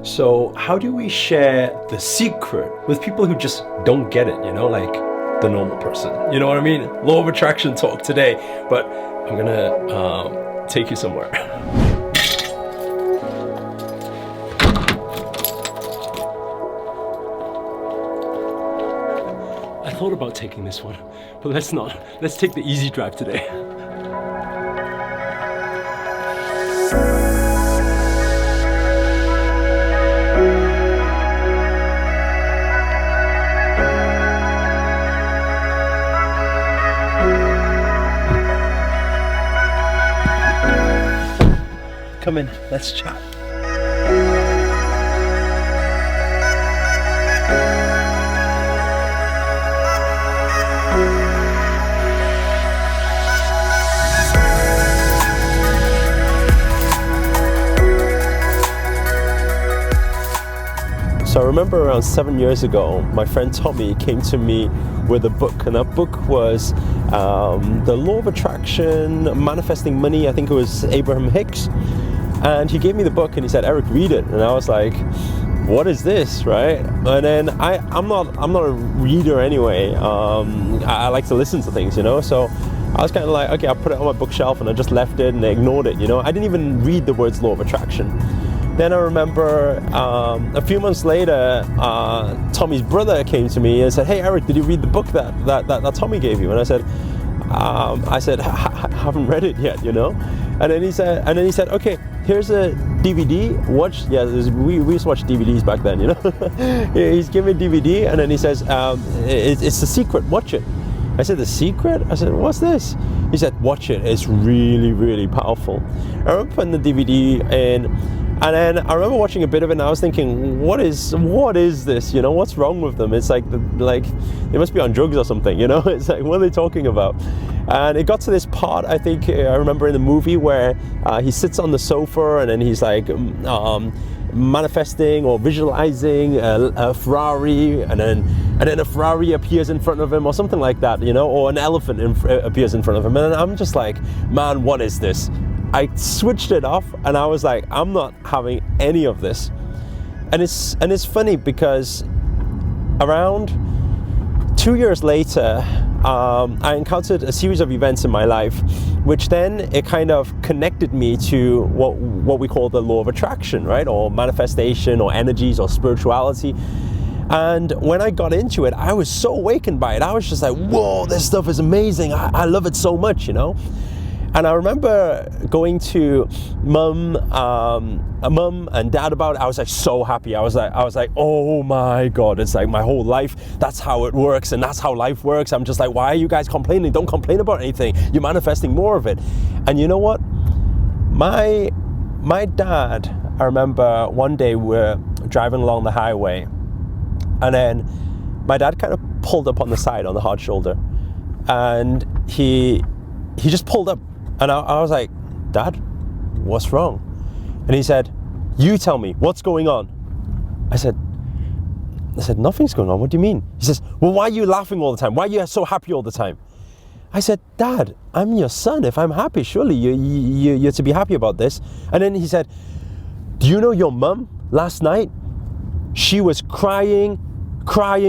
So how do we share the secret with people who just don't get it, like the normal person? You know what I mean? Law of attraction talk today, but I'm gonna take you somewhere. I thought about taking this one, but let's not. Let's take the easy drive today. Come in, let's chat. So I remember around 7 years ago, my friend Tommy came to me with a book, and that book was The Law of Attraction, Manifesting Money. I think it was Abraham Hicks. And he gave me the book and he said, Eric, read it. And I was like, what is this, right? And then I'm not a reader anyway. I like to listen to things, so I was kind of like, okay, I put it on my bookshelf and I just left it and I ignored it, I didn't even read the words law of attraction. Then I remember a few months later, Tommy's brother came to me and said, hey Eric, did you read the book that Tommy gave you? And I said, I haven't read it yet, And then he said, okay, here's a DVD. Watch. Yeah, we used to watch DVDs back then, He's giving me a DVD, and then he says, it's The Secret. Watch it. I said, The Secret? I said, what's this? He said, watch it. It's really, really powerful. I remember putting the DVD in, and then I remember watching a bit of it, and I was thinking, what is this? What's wrong with them? It's like they must be on drugs or something. It's like, what are they talking about? And it got to this part, I think I remember in the movie where he sits on the sofa and then he's like manifesting or visualizing a Ferrari, and then a Ferrari appears in front of him or something like that, or an elephant appears in front of him. And I'm just like, man, what is this? I switched it off and I was like, I'm not having any of this. And it's funny because around 2 years later, I encountered a series of events in my life, which then it kind of connected me to what we call the law of attraction, right? Or manifestation, or energies, or spirituality. And when I got into it, I was so awakened by it. I was just like, whoa, this stuff is amazing. I love it so much, And I remember going to mum and dad about it. I was like so happy. I was like, oh my God, it's like my whole life, that's how it works, and that's how life works. I'm just like, why are you guys complaining? Don't complain about anything. You're manifesting more of it. And you know what? My dad, I remember one day we're driving along the highway, and then my dad kind of pulled up on the side on the hard shoulder, and he just pulled up. And I was like, Dad, what's wrong? And he said, you tell me, what's going on? I said, nothing's going on. What do you mean? He says, well, why are you laughing all the time? Why are you so happy all the time? I said, Dad, I'm your son. If I'm happy, surely you're to be happy about this. And then he said, do you know your mum last night? She was crying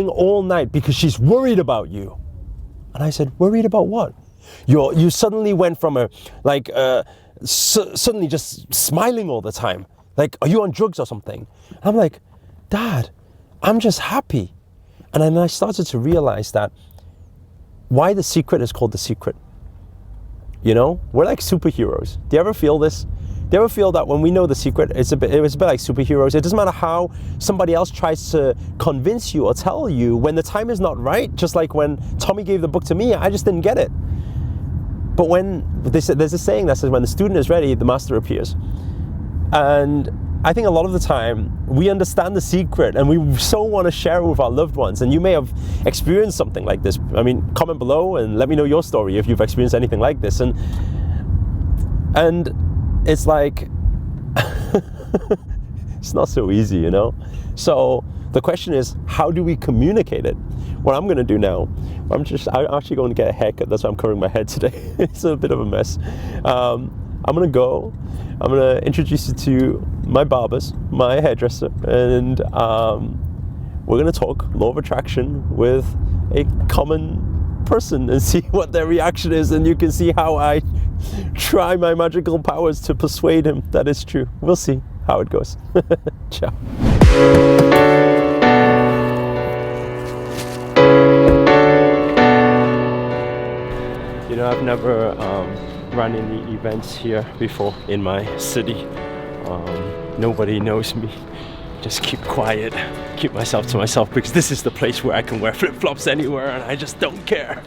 all night because she's worried about you. And I said, worried about what? You suddenly went from suddenly just smiling all the time. Like, are you on drugs or something? And I'm like, Dad, I'm just happy. And then I started to realize that why The Secret is called The Secret. We're like superheroes. Do you ever feel this? Do you ever feel that when we know the secret, it was a bit like superheroes? It doesn't matter how somebody else tries to convince you or tell you when the time is not right. Just like when Tommy gave the book to me, I just didn't get it. But there's a saying that says, when the student is ready, the master appears. And I think a lot of the time we understand the secret and we so want to share it with our loved ones. And you may have experienced something like this. I mean, comment below and let me know your story if you've experienced anything like this. And it's like, it's not so easy, So the question is, how do we communicate it? What I'm going to do now, I'm actually going to get a haircut. That's why I'm covering my head today. It's a bit of a mess. I'm gonna go. I'm gonna introduce you to my barbers, my hairdresser, and we're gonna talk law of attraction with a common person and see what their reaction is, and you can see how I try my magical powers to persuade him that it's true. We'll see how it goes. Ciao. You know, I've never run any events here before in my city. Nobody knows me. Just keep quiet, keep myself to myself, because this is the place where I can wear flip-flops anywhere and I just don't care.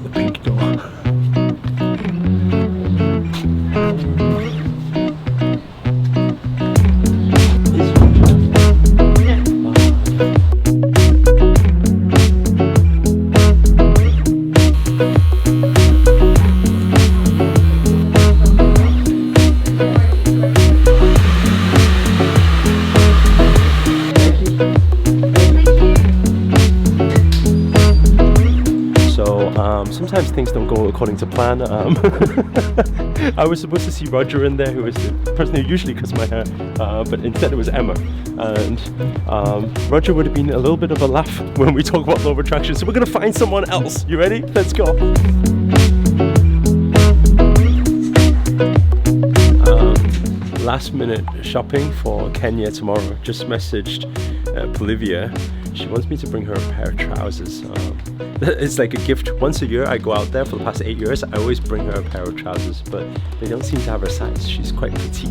The pink door. Sometimes things don't go according to plan. I was supposed to see Roger in there, who was the person who usually cuts my hair, but instead it was Emma. And Roger would have been a little bit of a laugh when we talk about law of attraction, so we're going to find someone else. You ready? Let's go. Last minute shopping for Kenya tomorrow. Just messaged Bolivia. She wants me to bring her a pair of trousers. It's like a gift. Once a year I go out there. For the past 8 years I always bring her a pair of trousers, but they don't seem to have her size. She's quite petite.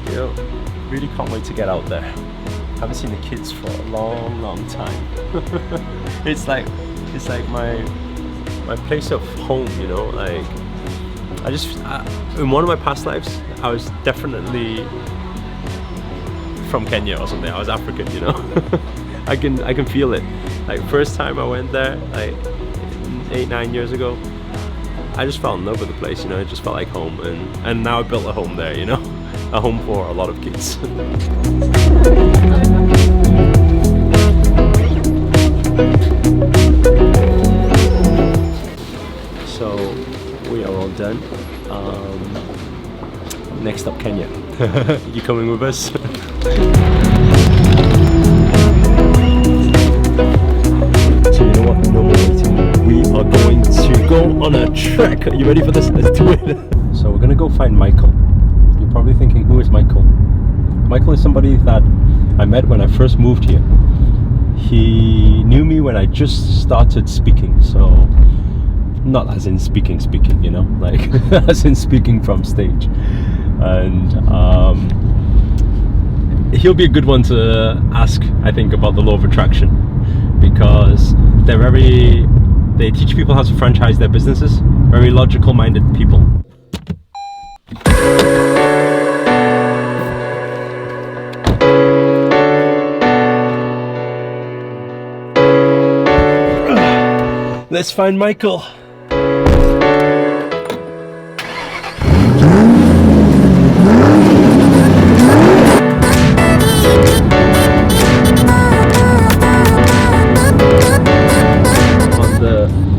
You know, really can't wait to get out there. Haven't seen the kids for a long time. It's like my place of home, you know. Like in one of my past lives I was definitely from Kenya or something. I was African, you know. I can feel it. Like first time I went there, like 8-9 years ago, I just fell in love with the place, you know. It just felt like home, and now I built a home there, you know. A home for a lot of kids. So we are all done. Next up, Kenya. You coming with us? So you know what? No more waiting. We are going to go on a trek. Are you ready for this? Let's do it. So we're gonna go find Michael. You're probably thinking, who is Michael? Michael is somebody that I met when I first moved here. He knew me when I just started speaking, so not as in speaking, you know, like as in speaking from stage. And he'll be a good one to ask, I think, about the law of attraction, because they teach people how to franchise their businesses. Very logical minded people. Let's find Michael.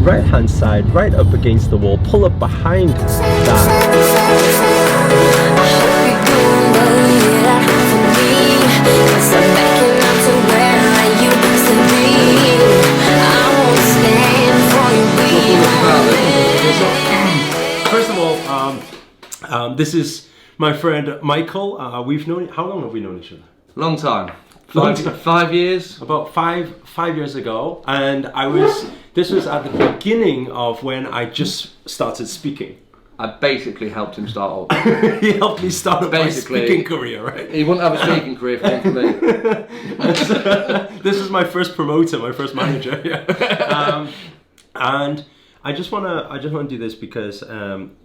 Right hand side, right up against the wall, pull up behind that. First of all, this is my friend Michael. We've known, how long have we known each other? Long time. 5 years. About five years ago, and this was at the beginning of when I just started speaking. I basically helped him start off. He helped me start my speaking career, right? He wouldn't have a speaking career if it weren't for me. This is my first promoter, my first manager. Yeah. And I just wanna do this because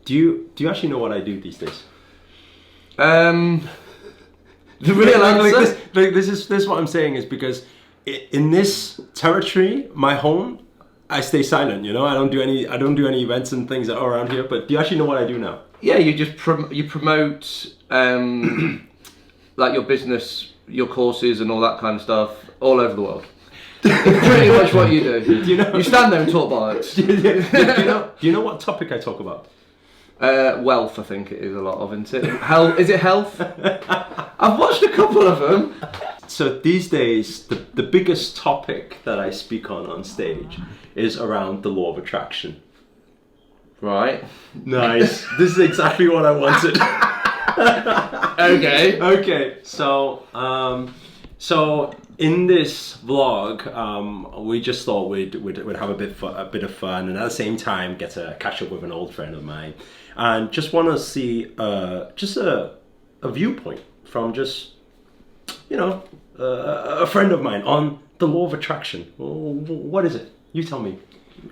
do you actually know what I do these days? The real answer. This is what I'm saying is because in this territory, my home, I stay silent. You know, I don't do any events and things around here. But do you actually know what I do now? Yeah, you just you promote like your business, your courses, and all that kind of stuff all over the world. Pretty much what you do. You stand there and talk bollocks. Do you know what topic I talk about? Wealth, I think it is a lot of, isn't it? Health, is it health? I've watched a couple of them. So these days, the biggest topic that I speak on stage is around the law of attraction. Right. Nice. This is exactly what I wanted. Okay. Okay. So, so in this vlog, we just thought we'd have a bit of fun, and at the same time get to catch up with an old friend of mine, and just want to see just a viewpoint from just a friend of mine on the law of attraction. What is it? You tell me.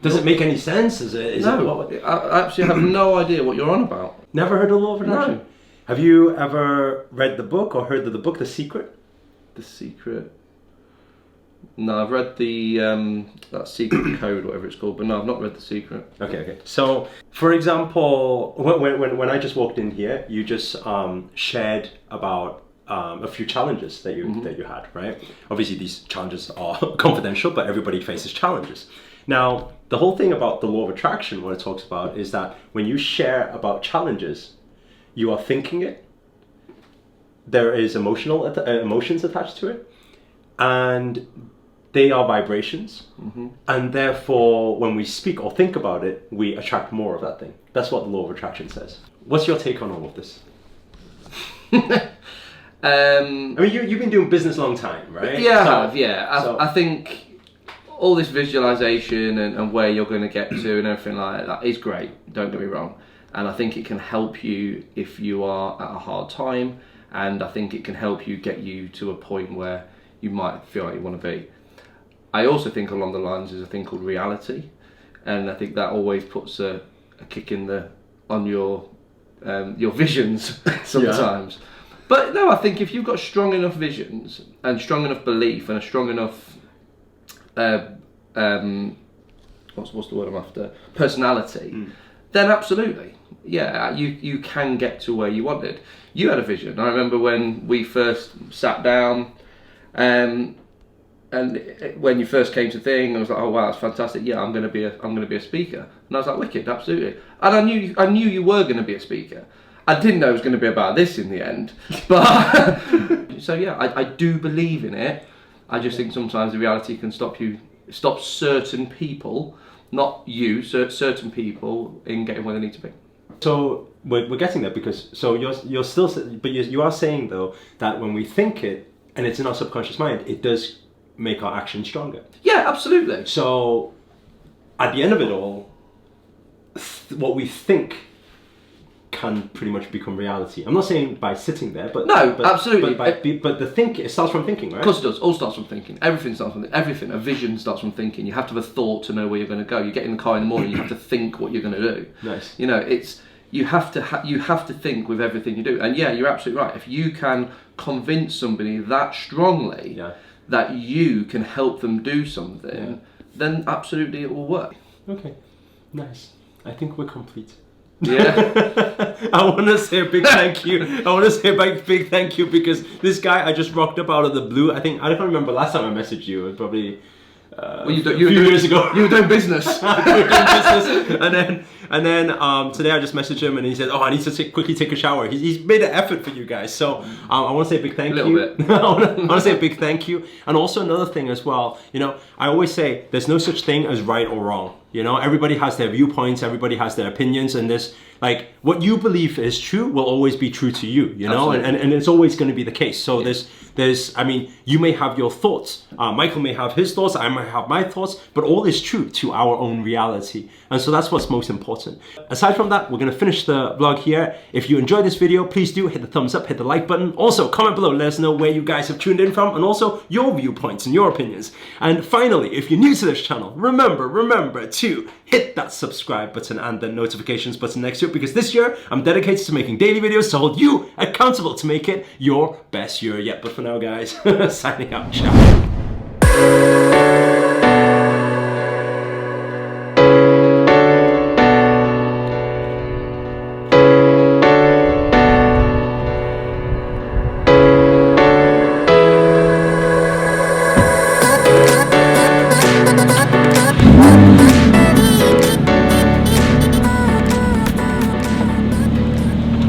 Does it make any sense? No, I actually have no idea what you're on about. Never heard of the law of attraction? No. Have you ever read the book or heard of the book The Secret? The Secret. No, I've read the that Secret Code, whatever it's called, but no, I've not read The Secret. Okay. So, for example, when I just walked in here, you just shared about a few challenges that you had, right? Obviously, these challenges are confidential, but everybody faces challenges. Now, the whole thing about the law of attraction, what it talks about, is that when you share about challenges, you are thinking it. There is emotions attached to it, and they are vibrations. And therefore, when we speak or think about it, we attract more of that thing. That's what the law of attraction says. What's your take on all of this? I mean, you've been doing business a long time, right? Yeah, I have. Yeah, I think all this visualization and where you're going to get to and everything like that is great. Don't get me wrong, and I think it can help you if you are at a hard time, and I think it can help you get you to a point where you might feel like you want to be. I also think along the lines is a thing called reality, and I think that always puts a kick on your visions sometimes. Yeah. But no, I think if you've got strong enough visions and strong enough belief and a strong enough what's the word I'm after? Personality, then absolutely, yeah, you can get to where you wanted. You had a vision. I remember when we first sat down, and when you first came to Thing, I was like, oh wow, it's fantastic. Yeah, I'm gonna be a speaker, and I was like, wicked, absolutely. And I knew you were gonna be a speaker. I didn't know it was going to be about this in the end, but so yeah, I do believe in it. I just think sometimes the reality can stop certain people, not you, certain people in getting where they need to be. So we're getting there because you're still, but you are saying though that when we think it and it's in our subconscious mind, it does make our action stronger. Yeah, absolutely. So at the end of it all, what we think can pretty much become reality. I'm not saying by sitting there, but no, absolutely. But it starts from thinking, right? Of course it does. All starts from thinking. Everything starts from thinking. Everything. A vision starts from thinking. You have to have a thought to know where you're going to go. You get in the car in the morning. You have to think what you're going to do. Nice. It's you have to think with everything you do. And yeah, you're absolutely right. If you can convince somebody that strongly that you can help them do something, then absolutely it will work. Okay. Nice. I think we're complete. Yeah. I want to say a big thank you. I want to say a big thank you because this guy I just rocked up out of the blue. I can't remember last time I messaged you. It was probably a few years ago. You were doing business. And then today I just messaged him and he said, "Oh, I need to quickly take a shower." He's made an effort for you guys, so I want to say a big thank you. A little bit. I want to say a big thank you, and also another thing as well. I always say there's no such thing as right or wrong. Everybody has their viewpoints, everybody has their opinions, and this what you believe is true will always be true to you. And it's always going to be the case. So there's you may have your thoughts, Michael may have his thoughts, I might have my thoughts, but all is true to our own reality, and so that's what's most important. Aside from that, we're going to finish the vlog here. If you enjoyed this video, please do hit the thumbs up, hit the like button. Also, comment below, let us know where you guys have tuned in from, and also your viewpoints and your opinions. And finally, if you're new to this channel, remember to hit that subscribe button and the notifications button next to it, because this year I'm dedicated to making daily videos to hold you accountable to make it your best year yet. But for now, guys, signing out. Ciao.